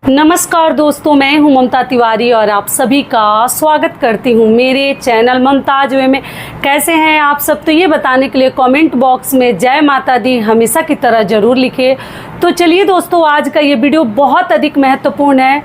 नमस्कार दोस्तों, मैं हूं ममता तिवारी और आप सभी का स्वागत करती हूं मेरे चैनल मुमताज वे में। कैसे हैं आप सब? तो ये बताने के लिए कमेंट बॉक्स में जय माता दी हमेशा की तरह ज़रूर लिखिए। तो चलिए दोस्तों, आज का ये वीडियो बहुत अधिक महत्वपूर्ण है।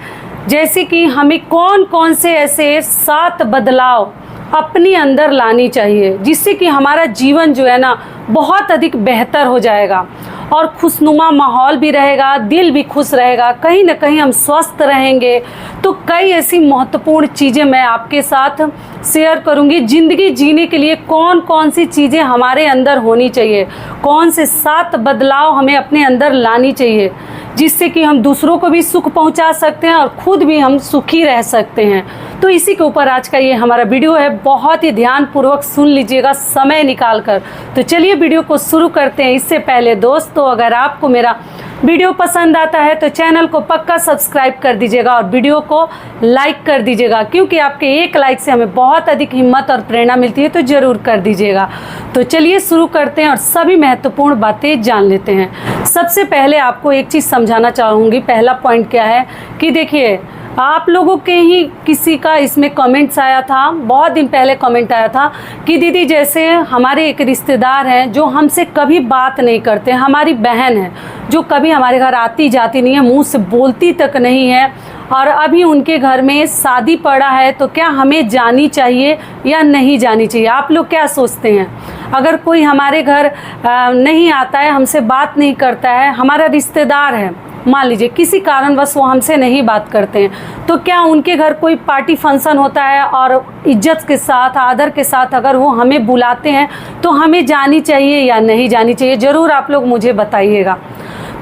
जैसे कि हमें कौन कौन से ऐसे 7 बदलाव अपने अंदर लानी चाहिए जिससे कि हमारा जीवन जो है ना बहुत अधिक बेहतर हो जाएगा और खुशनुमा माहौल भी रहेगा, दिल भी खुश रहेगा, कहीं ना कहीं हम स्वस्थ रहेंगे। तो कई ऐसी महत्वपूर्ण चीज़ें मैं आपके साथ शेयर करूंगी। ज़िंदगी जीने के लिए कौन कौन सी चीज़ें हमारे अंदर होनी चाहिए, कौन से 7 बदलाव हमें अपने अंदर लानी चाहिए जिससे कि हम दूसरों को भी सुख पहुंचा सकते हैं और खुद भी हम सुखी रह सकते हैं। तो इसी के ऊपर आज का ये हमारा वीडियो है। बहुत ही ध्यानपूर्वक सुन लीजिएगा समय निकाल कर। तो चलिए वीडियो को शुरू करते हैं। इससे पहले दोस्तों, अगर आपको मेरा वीडियो पसंद आता है तो चैनल को पक्का सब्सक्राइब कर दीजिएगा और वीडियो को लाइक कर दीजिएगा, क्योंकि आपके एक लाइक से हमें बहुत अधिक हिम्मत और प्रेरणा मिलती है। तो ज़रूर कर दीजिएगा। तो चलिए शुरू करते हैं और सभी महत्वपूर्ण बातें जान लेते हैं। सबसे पहले आपको एक चीज़ समझाना चाहूँगी। पहला पॉइंट क्या है कि देखिए, आप लोगों के ही किसी का इसमें कमेंट्स आया था, बहुत दिन पहले कमेंट आया था कि दीदी जैसे हमारे एक रिश्तेदार हैं जो हमसे कभी बात नहीं करते, हमारी बहन है जो कभी हमारे घर आती जाती नहीं है, मुंह से बोलती तक नहीं है, और अभी उनके घर में शादी पड़ा है, तो क्या हमें जानी चाहिए या नहीं जानी चाहिए? आप लोग क्या सोचते हैं? अगर कोई हमारे घर नहीं आता है, हमसे बात नहीं करता है, हमारा रिश्तेदार है, मान लीजिए किसी कारणवश वो हमसे नहीं बात करते हैं, तो क्या उनके घर कोई पार्टी फंक्शन होता है और इज्जत के साथ, आदर के साथ अगर वो हमें बुलाते हैं तो हमें जानी चाहिए या नहीं जानी चाहिए? ज़रूर आप लोग मुझे बताइएगा।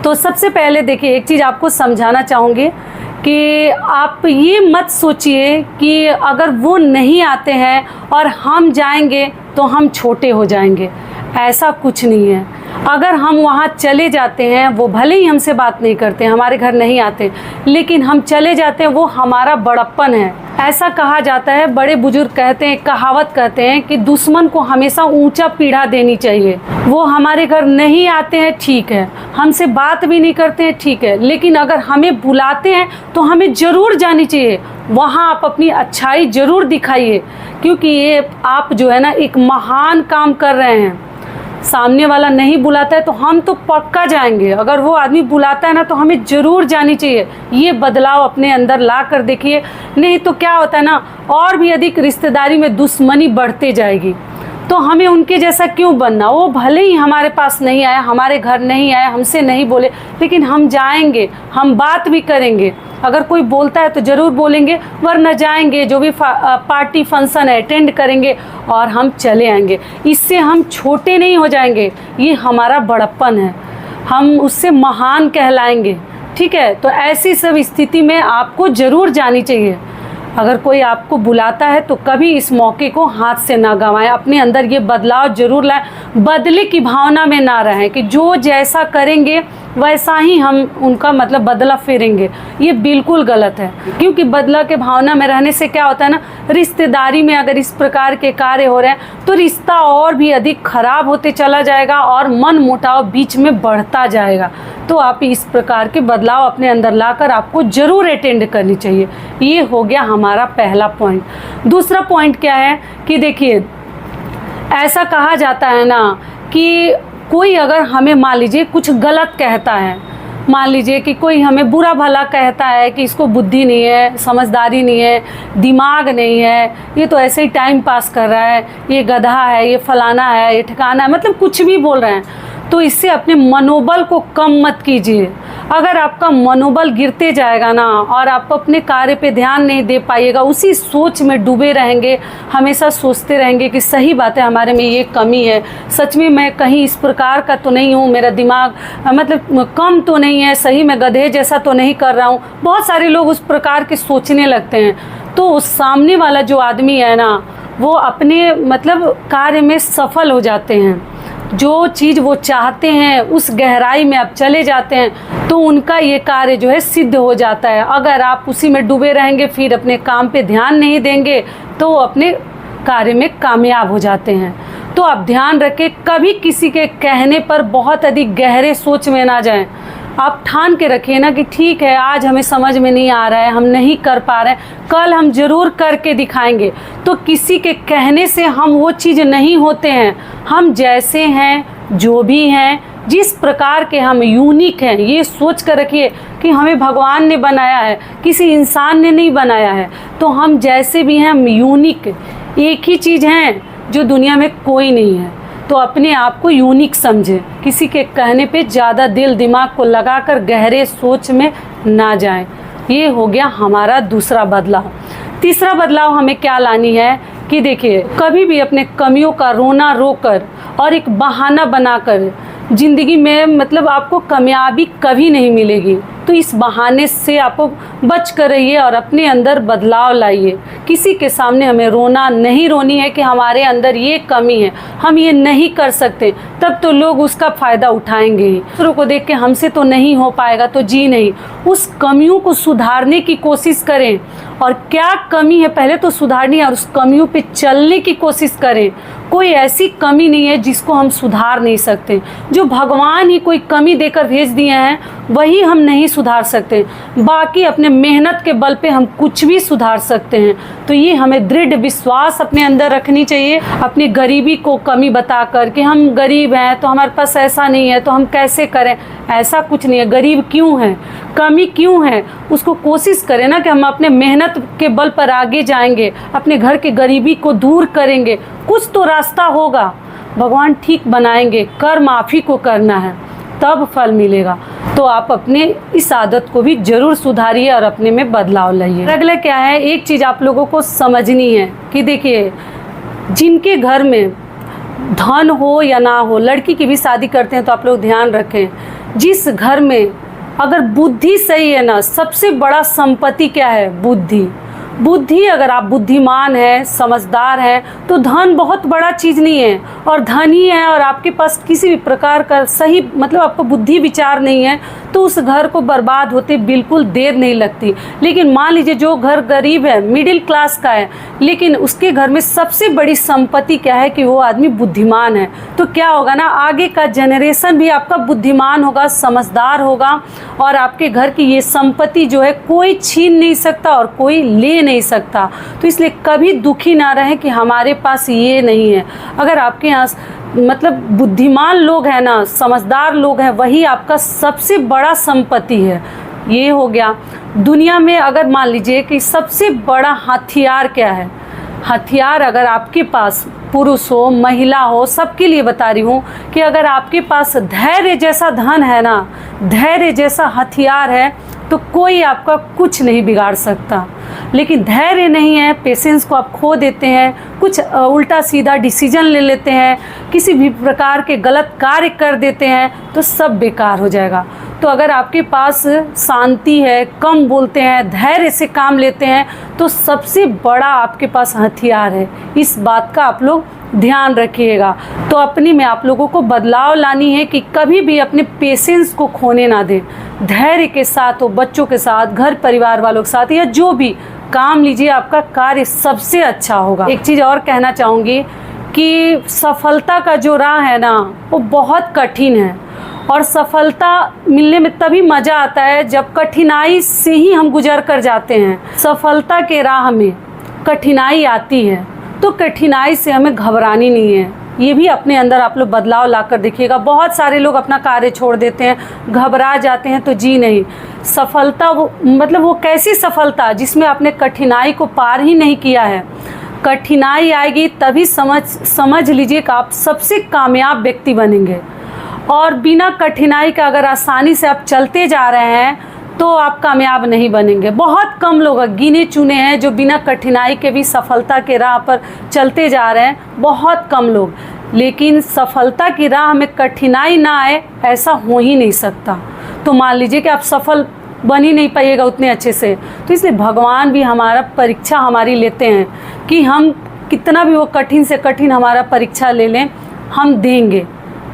तो सबसे पहले देखिए, एक चीज़ आपको समझाना चाहूँगी कि आप ये मत सोचिए कि अगर वो नहीं आते हैं और हम जाएंगे तो हम छोटे हो जाएंगे। ऐसा कुछ नहीं है। अगर हम वहाँ चले जाते हैं, वो भले ही हमसे बात नहीं करते, हमारे घर नहीं आते, लेकिन हम चले जाते हैं, वो हमारा बड़प्पन है। ऐसा कहा जाता है, बड़े बुजुर्ग कहते हैं, कहावत कहते हैं कि दुश्मन को हमेशा ऊंचा पीढ़ा देनी चाहिए। वो हमारे घर नहीं आते हैं, ठीक है, हमसे बात भी नहीं करते हैं, ठीक है, लेकिन अगर हमें बुलाते हैं तो हमें ज़रूर जानी चाहिए। वहाँ आप अपनी अच्छाई ज़रूर दिखाइए, क्योंकि ये आप जो है ना एक महान काम कर रहे हैं। सामने वाला नहीं बुलाता है तो हम तो पक्का जाएंगे, अगर वो आदमी बुलाता है ना तो हमें ज़रूर जानी चाहिए। ये बदलाव अपने अंदर ला कर देखिए, नहीं तो क्या होता है ना, और भी अधिक रिश्तेदारी में दुश्मनी बढ़ते जाएगी। तो हमें उनके जैसा क्यों बनना? वो भले ही हमारे पास नहीं आया, हमारे घर नहीं आया, हमसे नहीं बोले, लेकिन हम जाएंगे, हम बात भी करेंगे। अगर कोई बोलता है तो ज़रूर बोलेंगे, वरना जाएंगे, जो भी पार्टी फंक्शन है अटेंड करेंगे और हम चले आएंगे। इससे हम छोटे नहीं हो जाएंगे, ये हमारा बड़प्पन है, हम उससे महान कहलाएंगे। ठीक है, तो ऐसी सब स्थिति में आपको ज़रूर जानी चाहिए। अगर कोई आपको बुलाता है तो कभी इस मौके को हाथ से ना गंवाएं, अपने अंदर ये बदलाव जरूर लाएं। बदले की भावना में ना रहें कि जो जैसा करेंगे वैसा ही हम उनका मतलब बदला फेरेंगे। ये बिल्कुल गलत है, क्योंकि बदला के भावना में रहने से क्या होता है ना, रिश्तेदारी में अगर इस प्रकार के कार्य हो रहे हैं तो रिश्ता और भी अधिक खराब होते चला जाएगा और मन मुटाव बीच में बढ़ता जाएगा। तो आप इस प्रकार के बदलाव अपने अंदर लाकर आपको ज़रूर अटेंड करनी चाहिए। ये हो गया हमारा पहला पॉइंट। दूसरा पॉइंट क्या है कि देखिए, ऐसा कहा जाता है ना कि कोई अगर हमें मान लीजिए कुछ गलत कहता है, मान लीजिए कि कोई हमें बुरा भला कहता है कि इसको बुद्धि नहीं है, समझदारी नहीं है, दिमाग नहीं है, ये तो ऐसे ही टाइम पास कर रहा है, ये गधा है, ये फलाना है, ये ठिकाना है, मतलब कुछ भी बोल रहे हैं, तो इससे अपने मनोबल को कम मत कीजिए। अगर आपका मनोबल गिरते जाएगा ना और आप अपने कार्य पे ध्यान नहीं दे पाइएगा, उसी सोच में डूबे रहेंगे, हमेशा सोचते रहेंगे कि सही बात है, हमारे में ये कमी है, सच में मैं कहीं इस प्रकार का तो नहीं हूँ, मेरा दिमाग मतलब कम तो नहीं है, सही में गधे जैसा तो नहीं कर रहा हूँ। बहुत सारे लोग उस प्रकार के सोचने लगते हैं, तो उस सामने वाला जो आदमी है ना, वो अपने मतलब कार्य में सफल हो जाते हैं। जो चीज़ वो चाहते हैं उस गहराई में आप चले जाते हैं तो उनका ये कार्य जो है सिद्ध हो जाता है। अगर आप उसी में डूबे रहेंगे, फिर अपने काम पे ध्यान नहीं देंगे, तो वो अपने कार्य में कामयाब हो जाते हैं। तो आप ध्यान रखें, कभी किसी के कहने पर बहुत अधिक गहरे सोच में ना जाएं। आप ठान के रखिए ना कि ठीक है, आज हमें समझ में नहीं आ रहा है, हम नहीं कर पा रहे हैं, कल हम ज़रूर करके दिखाएंगे। तो किसी के कहने से हम वो चीज़ नहीं होते हैं। हम जैसे हैं, जो भी हैं, जिस प्रकार के हम यूनिक हैं, ये सोच कर रखिए कि हमें भगवान ने बनाया है, किसी इंसान ने नहीं बनाया है। तो हम जैसे भी हैं, हम यूनिक एक ही चीज़ हैं जो दुनिया में कोई नहीं है। तो अपने आप को यूनिक समझें, किसी के कहने पे ज़्यादा दिल दिमाग को लगाकर गहरे सोच में ना जाएं। ये हो गया हमारा दूसरा बदलाव। तीसरा बदलाव हमें क्या लानी है कि देखिए, कभी भी अपने कमियों का रोना रोकर और एक बहाना बनाकर ज़िंदगी में मतलब आपको कामयाबी कभी नहीं मिलेगी। तो इस बहाने से आपको बच कर रहिए और अपने अंदर बदलाव लाइए। किसी के सामने हमें रोना नहीं रोनी है कि हमारे अंदर ये कमी है, हम ये नहीं कर सकते, तब तो लोग उसका फ़ायदा उठाएंगे ही। दूसरों को देख के हमसे तो नहीं हो पाएगा तो जी नहीं, उस कमियों को सुधारने की कोशिश करें। और क्या कमी है पहले तो सुधारनी है और उस कमियों पे चलने की कोशिश करें। कोई ऐसी कमी नहीं है जिसको हम सुधार नहीं सकते। जो भगवान ही कोई कमी देकर भेज दिए हैं वही हम नहीं सुधार सकते, बाकी अपने मेहनत के बल पे हम कुछ भी सुधार सकते हैं। तो ये हमें दृढ़ विश्वास अपने अंदर रखनी चाहिए। अपनी गरीबी को कमी बताकर कि हम गरीब हैं तो हमारे पास ऐसा नहीं है तो हम कैसे करें, ऐसा कुछ नहीं है। गरीब क्यों है, कमी क्यों है, उसको कोशिश करें ना कि हम अपने मेहनत के बल पर आगे जाएंगे, अपने घर की गरीबी को दूर करेंगे, कुछ तो रास्ता होगा, भगवान ठीक बनाएंगे। कर माफ़ी को करना है तब फल मिलेगा। तो आप अपने इस आदत को भी ज़रूर सुधारिए और अपने में बदलाव लाइए। अगला क्या है, एक चीज़ आप लोगों को समझनी है कि देखिए, जिनके घर में धन हो या ना हो, लड़की की भी शादी करते हैं तो आप लोग ध्यान रखें, जिस घर में अगर बुद्धि सही है ना, सबसे बड़ा संपत्ति क्या है, बुद्धि। बुद्धि अगर आप बुद्धिमान हैं, समझदार हैं, तो धन बहुत बड़ा चीज़ नहीं है। और धन ही है और आपके पास किसी भी प्रकार का सही मतलब आपको बुद्धि विचार नहीं है, तो उस घर को बर्बाद होते बिल्कुल देर नहीं लगती। लेकिन मान लीजिए जो घर गरीब है, मिडिल क्लास का है, लेकिन उसके घर में सबसे बड़ी संपत्ति क्या है कि वो आदमी बुद्धिमान है। तो क्या होगा ना, आगे का जनरेशन भी आपका बुद्धिमान होगा, समझदार होगा और आपके घर की ये संपत्ति जो है कोई छीन नहीं सकता और कोई ले नहीं सकता। तो इसलिए कभी दुखी ना रहें कि हमारे पास ये नहीं है। अगर आपके यहाँ मतलब बुद्धिमान लोग हैं ना, समझदार लोग हैं, वही आपका सबसे बड़ा संपत्ति है। ये हो गया। दुनिया में अगर मान लीजिए कि सबसे बड़ा हथियार क्या है, हथियार अगर आपके पास पुरुष हो महिला हो, सबके लिए बता रही हूँ कि अगर आपके पास धैर्य जैसा धन है ना, धैर्य जैसा हथियार है, तो कोई आपका कुछ नहीं बिगाड़ सकता। लेकिन धैर्य नहीं है, पेशेंस को आप खो देते हैं, कुछ उल्टा सीधा डिसीजन ले लेते हैं, किसी भी प्रकार के गलत कार्य कर देते हैं, तो सब बेकार हो जाएगा। तो अगर आपके पास शांति है, कम बोलते हैं, धैर्य से काम लेते हैं, तो सबसे बड़ा आपके पास हथियार है। इस बात का आप लोग ध्यान रखिएगा। तो अपने में आप लोगों को बदलाव लानी है कि कभी भी अपने पेशेंस को खोने ना दें। धैर्य के साथ हो, बच्चों के साथ, घर परिवार वालों के साथ, या जो भी काम लीजिए, आपका कार्य सबसे अच्छा होगा। एक चीज़ और कहना चाहूँगी कि सफलता का जो राह है ना, वो बहुत कठिन है और सफलता मिलने में तभी मज़ा आता है जब कठिनाई से ही हम गुजर कर जाते हैं। सफलता के राह में कठिनाई आती है, तो कठिनाई से हमें घबरानी नहीं है। ये भी अपने अंदर आप लोग बदलाव ला कर देखिएगा। बहुत सारे लोग अपना कार्य छोड़ देते हैं, घबरा जाते हैं, तो जी नहीं। सफलता वो मतलब वो कैसी सफलता जिसमें आपने कठिनाई को पार ही नहीं किया है। कठिनाई आएगी तभी समझ लीजिए कि आप सबसे कामयाब व्यक्ति बनेंगे। और बिना कठिनाई का अगर आसानी से आप चलते जा रहे हैं तो आप कामयाब नहीं बनेंगे। बहुत कम लोग गिने चुने हैं जो बिना कठिनाई के भी सफलता के राह पर चलते जा रहे हैं, बहुत कम लोग। लेकिन सफलता की राह में कठिनाई ना आए ऐसा हो ही नहीं सकता। तो मान लीजिए कि आप सफल बन ही नहीं पाइएगा उतने अच्छे से, तो इसलिए भगवान भी हमारा परीक्षा हमारी लेते हैं कि हम कितना भी वो कठिन से कठिन हमारा परीक्षा ले लें, हम देंगे।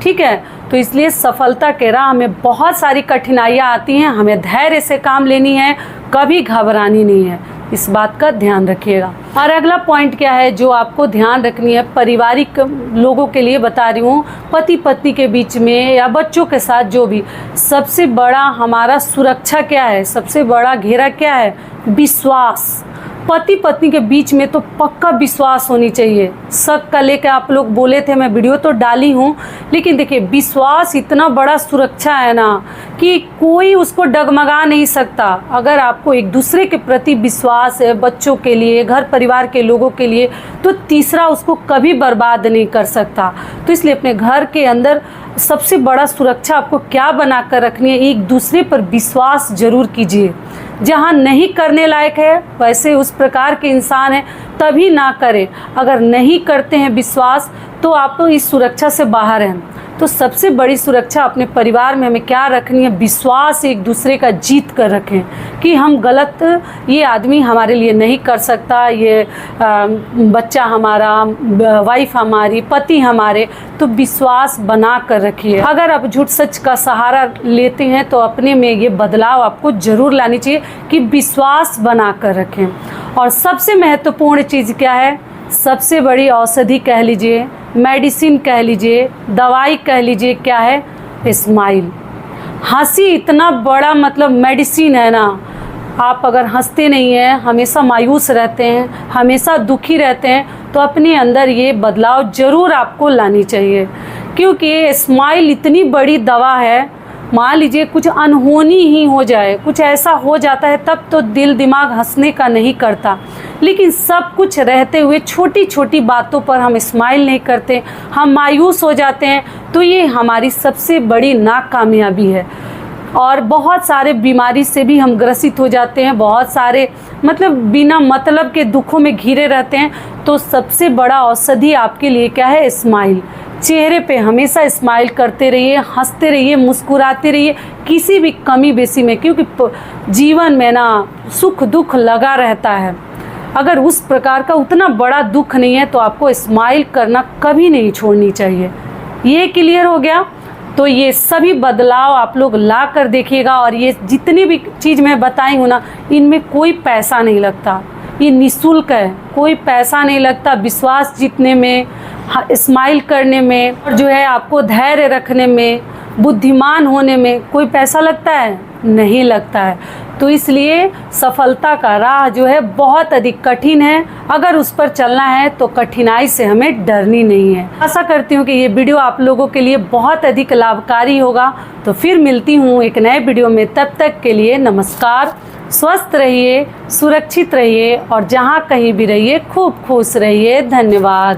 ठीक है, तो इसलिए सफलता के राह में बहुत सारी कठिनाइयाँ आती हैं, हमें धैर्य से काम लेनी है, कभी घबरानी नहीं है। इस बात का ध्यान रखिएगा। और अगला पॉइंट क्या है जो आपको ध्यान रखनी है, पारिवारिक लोगों के लिए बता रही हूँ, पति पत्नी के बीच में या बच्चों के साथ जो भी, सबसे बड़ा हमारा सुरक्षा क्या है, सबसे बड़ा घेरा क्या है, विश्वास। पति पत्नी के बीच में तो पक्का विश्वास होनी चाहिए। शक का लेकर आप लोग बोले थे, मैं वीडियो तो डाली हूँ, लेकिन देखिए विश्वास इतना बड़ा सुरक्षा है ना कि कोई उसको डगमगा नहीं सकता। अगर आपको एक दूसरे के प्रति विश्वास है, बच्चों के लिए, घर परिवार के लोगों के लिए, तो तीसरा उसको कभी बर्बाद नहीं कर सकता। तो इसलिए अपने घर के अंदर सबसे बड़ा सुरक्षा आपको क्या बना कर रखनी है, एक दूसरे पर विश्वास जरूर कीजिए। जहाँ नहीं करने लायक है, वैसे उस प्रकार के इंसान हैं, तभी ना करें। अगर नहीं करते हैं विश्वास तो आप तो इस सुरक्षा से बाहर हैं। तो सबसे बड़ी सुरक्षा अपने परिवार में हमें क्या रखनी है, विश्वास एक दूसरे का जीत कर रखें कि हम गलत, ये आदमी हमारे लिए नहीं कर सकता, ये बच्चा हमारा, वाइफ हमारी, पति हमारे, तो विश्वास बना कर रखिए। अगर आप झूठ सच का सहारा लेते हैं तो अपने में ये बदलाव आपको ज़रूर लानी चाहिए कि विश्वास बना कर रखें। और सबसे महत्वपूर्ण चीज़ क्या है, सबसे बड़ी औषधि कह लीजिए, मेडिसिन कह लीजिए, दवाई कह लीजिए, क्या है, स्माइल। हंसी इतना बड़ा मतलब मेडिसिन है ना। आप अगर हंसते नहीं हैं, हमेशा मायूस रहते हैं, हमेशा दुखी रहते हैं, तो अपने अंदर ये बदलाव ज़रूर आपको लानी चाहिए, क्योंकि स्माइल इतनी बड़ी दवा है। मान लीजिए कुछ अनहोनी ही हो जाए, कुछ ऐसा हो जाता है, तब तो दिल दिमाग हंसने का नहीं करता, लेकिन सब कुछ रहते हुए छोटी छोटी बातों पर हम स्माइल नहीं करते, हम मायूस हो जाते हैं, तो ये हमारी सबसे बड़ी नाकामयाबी है। और बहुत सारे बीमारी से भी हम ग्रसित हो जाते हैं, बहुत सारे मतलब बिना मतलब के दुखों में घिरे रहते हैं। तो सबसे बड़ा औषधि आपके लिए क्या है, स्माइल। चेहरे पे हमेशा स्माइल करते रहिए, हंसते रहिए, मुस्कुराते रहिए किसी भी कमी बेसी में, क्योंकि जीवन में ना सुख दुख लगा रहता है। अगर उस प्रकार का उतना बड़ा दुख नहीं है तो आपको स्माइल करना कभी नहीं छोड़नी चाहिए। ये क्लियर हो गया? तो ये सभी बदलाव आप लोग ला कर देखिएगा। और ये जितनी भी चीज़ मैं बताई हूँ ना, इनमें कोई पैसा नहीं लगता, ये निःशुल्क है, कोई पैसा नहीं लगता। विश्वास जीतने में, स्माइल करने में, और जो है आपको धैर्य रखने में, बुद्धिमान होने में कोई पैसा लगता है? नहीं लगता है। तो इसलिए सफलता का राह जो है बहुत अधिक कठिन है। अगर उस पर चलना है तो कठिनाई से हमें डरनी नहीं है। आशा करती हूँ कि ये वीडियो आप लोगों के लिए बहुत अधिक लाभकारी होगा। तो फिर मिलती हूँ एक नए वीडियो में, तब तक के लिए नमस्कार। स्वस्थ रहिए, सुरक्षित रहिए और जहाँ कहीं भी रहिए खूब खुश रहिए। धन्यवाद।